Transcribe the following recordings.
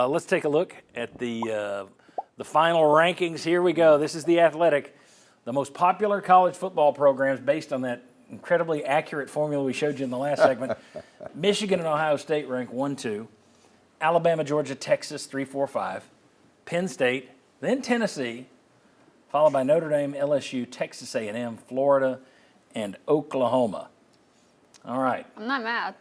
Let's take a look at the final rankings. Here we go. This is The Athletic. The most popular college football programs based on that incredibly accurate formula we showed you in the last segment. Michigan and Ohio State rank 1, 2. Alabama, Georgia, Texas, 3, 4, 5. Penn State, then Tennessee, followed by Notre Dame, LSU, Texas A&M, Florida, and Oklahoma. All right. I'm not mad.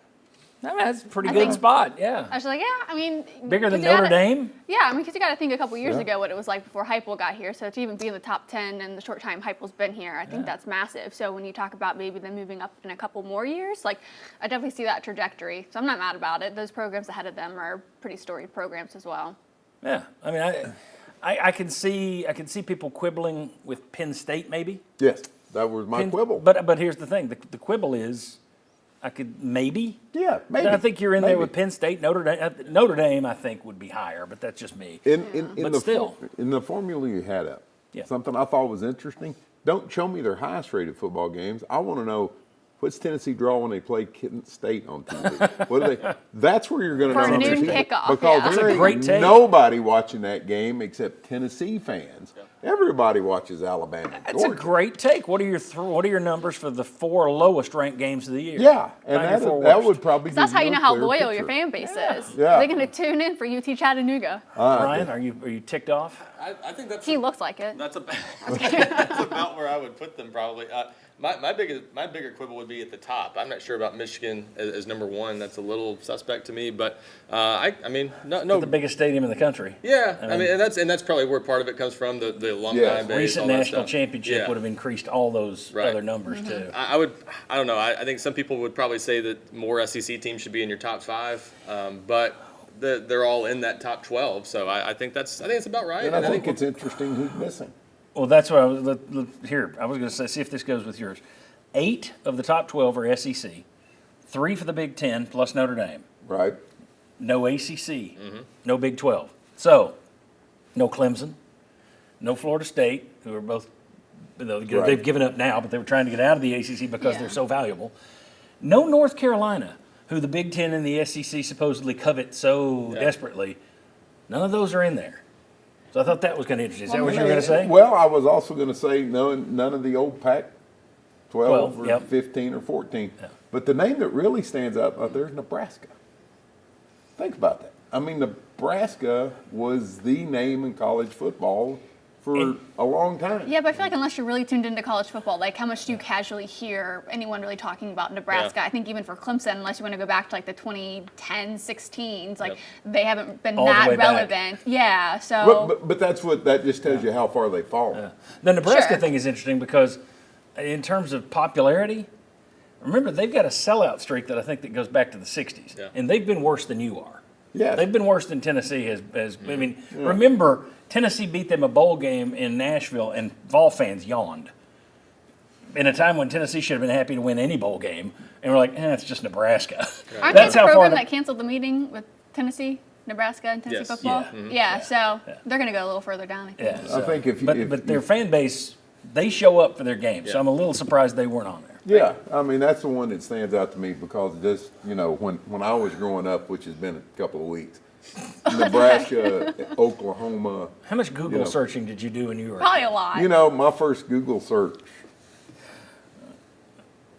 That's a pretty good spot, yeah. I was like, yeah, I mean. Bigger than Notre Dame? Yeah, I mean, because you got to think a couple years ago what it was like before Heupel got here. So to even be in the top 10 in the short time Heupel's been here, I think that's massive. So when you talk about maybe them moving up in a couple more years, like, I definitely see that trajectory. So I'm not mad about it. Those programs ahead of them are pretty storied programs as well. Yeah, I mean, I can see people quibbling with Penn State maybe. Yes, that was my quibble. But here's the thing: the quibble is, I could maybe. Yeah, maybe. I think you're in there with Penn State, Notre Dame. Notre Dame, I think, would be higher, but that's just me. In the formula you had up, something I thought was interesting. Don't show me their highest rated football games. I want to know, what's Tennessee draw when they play Kent State on TV? What do they? That's where you're going to know. For a noon kickoff, because there ain't nobody watching that game except Tennessee fans. Everybody watches Alabama. That's a great take. What are your numbers for the 4 lowest ranked games of the year? Yeah, and that would probably. That's how you know how loyal your fan base is. Yeah. They're going to tune in for UT Chattanooga. Ryan, are you ticked off? I think that's. He looks like it. That's about where I would put them probably. My bigger quibble would be at the top. I'm not sure about Michigan as number 1. That's a little suspect to me, but I mean, no. The biggest stadium in the country. Yeah, I mean, and that's probably where part of it comes from. The alumni base. Recent national championship would have increased all those other numbers too. I don't know. I think some people would probably say that more SEC teams should be in your top 5, but they're all in that top 12. So I think it's about right. And I think it's interesting who's missing. Well, that's what I was going to say. See if this goes with yours. 8 of the top 12 are SEC. 3 for the Big Ten plus Notre Dame. Right. No ACC. No Big 12. So, no Clemson. No Florida State, who are both, they've given up now, but they were trying to get out of the ACC because they're so valuable. No North Carolina, who the Big Ten and the SEC supposedly covet so desperately. None of those are in there. So I thought that was kind of interesting. Is that what you were going to say? Well, I was also going to say none of the old Pac 12 or 15 or 14. Yeah. But the name that really stands out there is Nebraska. Think about that. I mean, Nebraska was the name in college football for a long time. Yeah, but I feel like unless you're really tuned into college football, like how much do you casually hear anyone really talking about Nebraska? I think even for Clemson, unless you want to go back to like the 2010, 16s, like they haven't been that relevant. Back. Yeah, so. But that just tells you how far they've fallen. Yeah. The Nebraska thing is interesting because in terms of popularity, remember they've got a sellout streak that I think that goes back to the 60s. Yeah. And they've been worse than you are. Yeah. They've been worse than Tennessee has. I mean, remember, Tennessee beat them a bowl game in Nashville, and Vol fans yawned. In a time when Tennessee should have been happy to win any bowl game, and we're like, it's just Nebraska. Aren't they the program that canceled the meeting with Tennessee, Nebraska, and Tennessee football? Yeah, so they're going to go a little further down, I think. Yeah, so, I think but their fan base, they show up for their games, so I'm a little surprised they weren't on there. Yeah, I mean, that's the one that stands out to me because just, when I was growing up, which has been a couple of weeks, Nebraska, Oklahoma. How much Google searching did you do when you were? Probably a lot. My first Google search,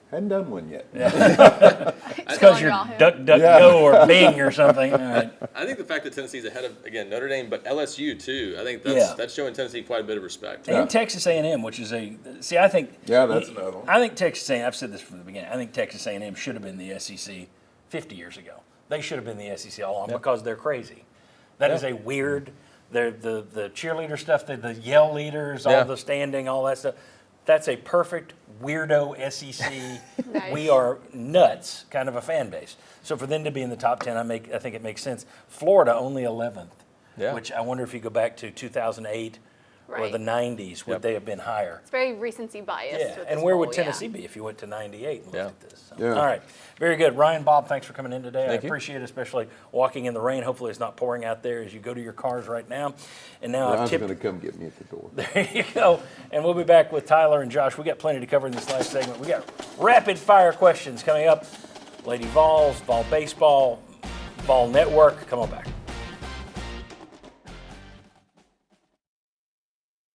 hadn't done one yet. Yeah. It's because you're DuckDuckGo or Bing or something. All right. I think the fact that Tennessee's ahead of, again, Notre Dame, but LSU too, I think that's showing Tennessee quite a bit of respect. And Texas A&M, which is I think. Yeah, that's another one. I think Texas A&M, I've said this from the beginning, I think Texas A&M should have been the SEC 50 years ago. They should have been the SEC all along because they're crazy. That is a weird, the cheerleader stuff, the yell leaders, all the standing, all that stuff. That's a perfect weirdo SEC. Nice. We are nuts kind of a fan base. So for them to be in the top 10, I think it makes sense. Florida only 11th, which I wonder if you go back to 2008 or the 90s, would they have been higher? It's very recency biased. Yeah, and where would Tennessee be if you went to 98 and looked at this? So. All right, very good. Ryan, Bob, thanks for coming in today. I appreciate it, especially walking in the rain. Hopefully it's not pouring out there as you go to your cars right now. And now Ryan's going to come get me at the door. There you go. And we'll be back with Tyler and Josh. We got plenty to cover in this last segment. We got rapid fire questions coming up. Lady Vols, Vol Baseball, Vol Network. Come on back.